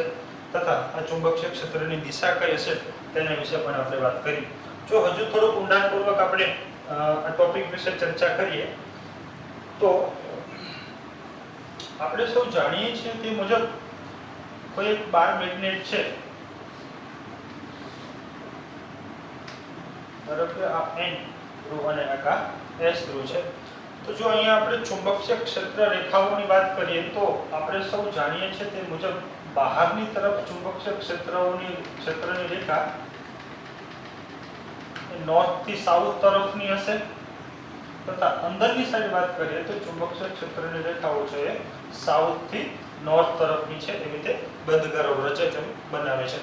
તથા આ ચુંબકીય ક્ષેત્રની દિશા કઈ હશે તેના વિશે પણ આપણે વાત કરી. જો હજુ થોડું ઊંડાણપૂર્વક આપણે આ ટોપિક વિશે ચર્ચા કરીએ તો આપણે સૌ જાણીએ છીએ તે મુજબ કોઈ એક બાર મેગ્નેટ છે ધારો કે આ N ધ્રુવ અને આ S ધ્રુવ છે તો જો અહીંયા આપણે ચુંબકીય ક્ષેત્ર રેખાઓની વાત કરીએ તો આપણે સૌ જાણીએ છીએ તે મુજબ બહારની તરફ ચુંબકીય ક્ષેત્રની રેખા નોર્થ થી સાઉથ તરફની હશે તથા અંદરની સાઈડ વાત કરીએ તો ચુંબકીય ક્ષેત્રની રેખાઓ છે એ સાઉથ થી નોર્થ તરફની છે એવી રીતે બંધ કરો રચે છે બનાવે છે.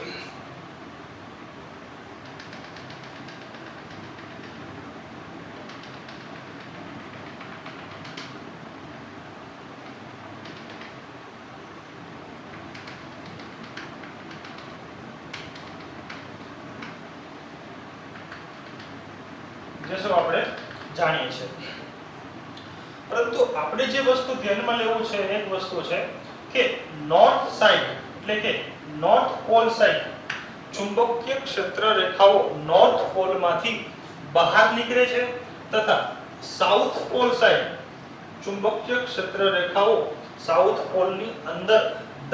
જેસો આપણે જાણીએ છીએ પરંતુ આપણે જે વસ્તુ ધ્યાનમાં લેવું છે એક વસ્તુ છે કે નોર્થ સાઈડ એટલે કે નોર્થ પોલ સાઈડ ચુંબકીય ક્ષેત્ર રેખાઓ નોર્થ પોલ માંથી બહાર નીકળે છે તથા સાઉથ પોલ સાઈડ ચુંબકીય ક્ષેત્ર રેખાઓ સાઉથ પોલ ની અંદર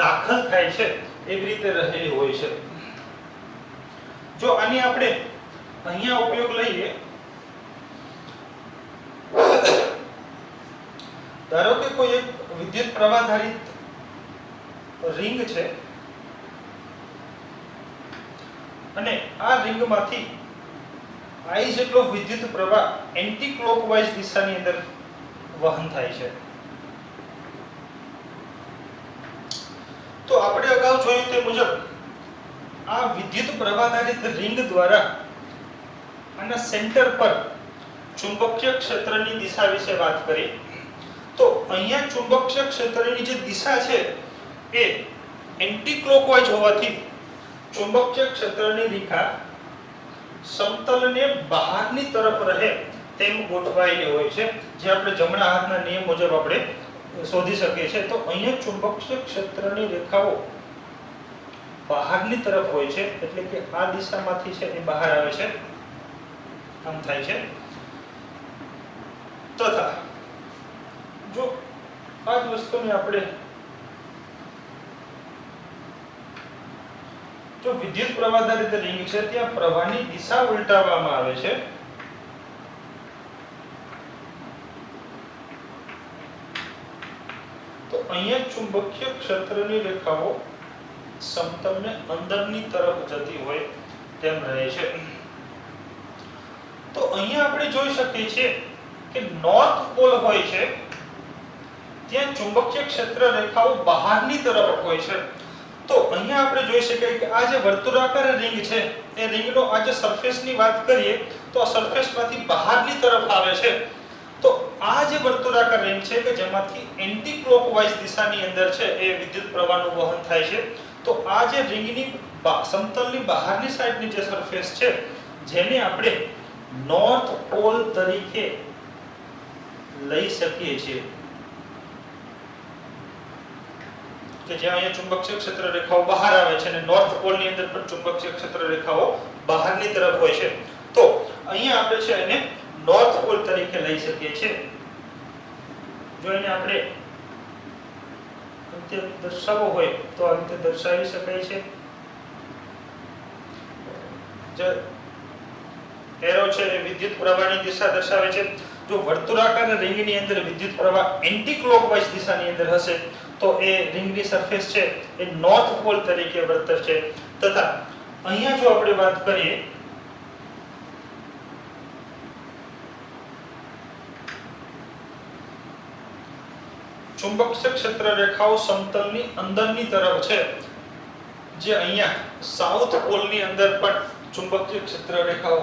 દાખલ થાય છે એવી રીતે રહેલી હોય છે. જો આની આપણે અહીંયા ઉપયોગ લઈએ ધારો કે કોઈ એક વિદ્યુત પ્રવાહધારિત રિંગ છે અને આ રિંગમાંથી I જેટલો વિદ્યુત પ્રવાહ એન્ટી ક્લોકવાઇઝ દિશાની અંદર વહન થાય છે. તો આપણે અગાઉ જોયું તે મુજબ આ વિદ્યુત પ્રવાહધારિત રિંગ દ્વારા આના સેન્ટર પર ચુંબકીય ક્ષેત્રની દિશા વિશે વાત કરી તો અહીંયા ચુંબકીય ક્ષેત્રની જે દિશા છે એ એન્ટી ક્લોકવાઇઝ હોવાથી ચુંબકીય ક્ષેત્રની રેખા સમતલને બહારની તરફ રહે તેમ ગોઠવાયેલી હોય છે જે આપણે જમણા હાથના નિયમ મુજબ આપણે શોધી શકીએ છીએ. તો અહીંયા ચુંબકીય ક્ષેત્રની રેખાઓ બહારની તરફ હોય છે એટલે કે આ દિશામાંથી છે એ બહાર આવે છે આમ થાય છે તથા જો આ જ વસ્તુને આપણે જો વિદ્યુત પ્રવાહધારિત રિંગ છે ત્યાં પ્રવાહની દિશા ઉલટાવવામાં આવે છે તો અહીંયા ચુંબકીય ક્ષેત્રની રેખાઓ સમતલને અંદરની તરફ જતી હોય તેમ રહે છે. તો અહીંયા આપણે જોઈ શકીએ છીએ કે નોર્થ પોલ હોય છે ત્યાં ચુંબકીય ક્ષેત્ર રેખાઓ બહારની તરફ હોય છે. તો અહીંયા આપણે જોઈ શકીએ કે આ જે વર્તુળાકાર રિંગ છે એ રિંગનો આ જે સરફેસની વાત કરીએ તો આ સરફેસમાંથી બહારની તરફ આવે છે. તો આ જે વર્તુળાકાર રિંગ છે કે જેમાંથી એન્ટી ક્લોકવાઇઝ દિશાની અંદર છે એ વિદ્યુત પ્રવાહનું વહન થાય છે. તો આ જે રિંગની સમતલની બહારની સાઈડની જે સરફેસ છે જેને આપણે નોર્થ પોલ તરીકે લઈ શકીએ છીએ. કે જ્યાં અહીંયા ચુંબકીય ક્ષેત્ર રેખાઓ બહાર આવે છે અને નોર્થ પોલ ની અંદર પણ ચુંબકીય ક્ષેત્ર રેખાઓ બહારની તરફ હોય છે, તો અહીંયા આપણે છે એને નોર્થ પોલ તરીકે લઈ શકીએ છીએ. જો એને આપણે અંતે દર્શાવવો હોય તો આ રીતે દર્શાવી શકાય છે. જે એરો છે એ વિદ્યુત પ્રવાહની દિશા દર્શાવે છે. જો વર્તુળાકાર રિંગની અંદર વિદ્યુત પ્રવાહ એન્ટી ક્લોકવાઇઝ દિશાની અંદર હશે તો એ રિંગની સરફેસ છે એ નોર્થ પોલ તરીકે વર્તશે. તથા અહીંયા જો આપણે વાત કરીએ ચુંબકીય ક્ષેત્ર રેખાઓ સમતલની અંદરની તરફ છે, જે અહીંયા સાઉથ પોલની અંદર પણ ચુંબકીય ક્ષેત્ર રેખાઓ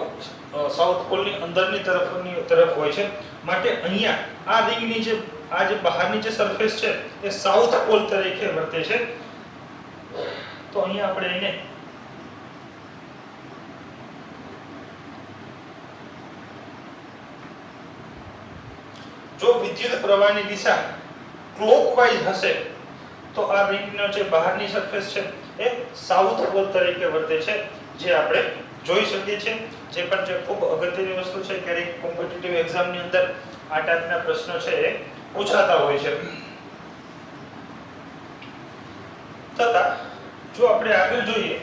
સાઉથ પોલની અંદરની તરફ હોય છે. માટે અહીંયા આ રિંગની જે આ જે બહારની જે સરફેસ છે એ સાઉથ પોલ તરીકે વર્તે છે. તો અહીંયા આપણે એને જો વિદ્યુત પ્રવાહની દિશા ક્લોકવાઇઝ હશે તો આ રિંગનો જે બહારની સરફેસ છે એ સાઉથ પોલ તરીકે વર્તે છે, જે આપણે જોઈ શકીએ છીએ. જે પણ જે ખૂબ અગત્યની વસ્તુ છે, ક્યારેક કોમ્પિટિટિવ એક્ઝામની અંદર આ ટાઈપના પ્રશ્નો છે એ પૂછાતા હોય છે. તથા જો આપણે આગળ જોઈએ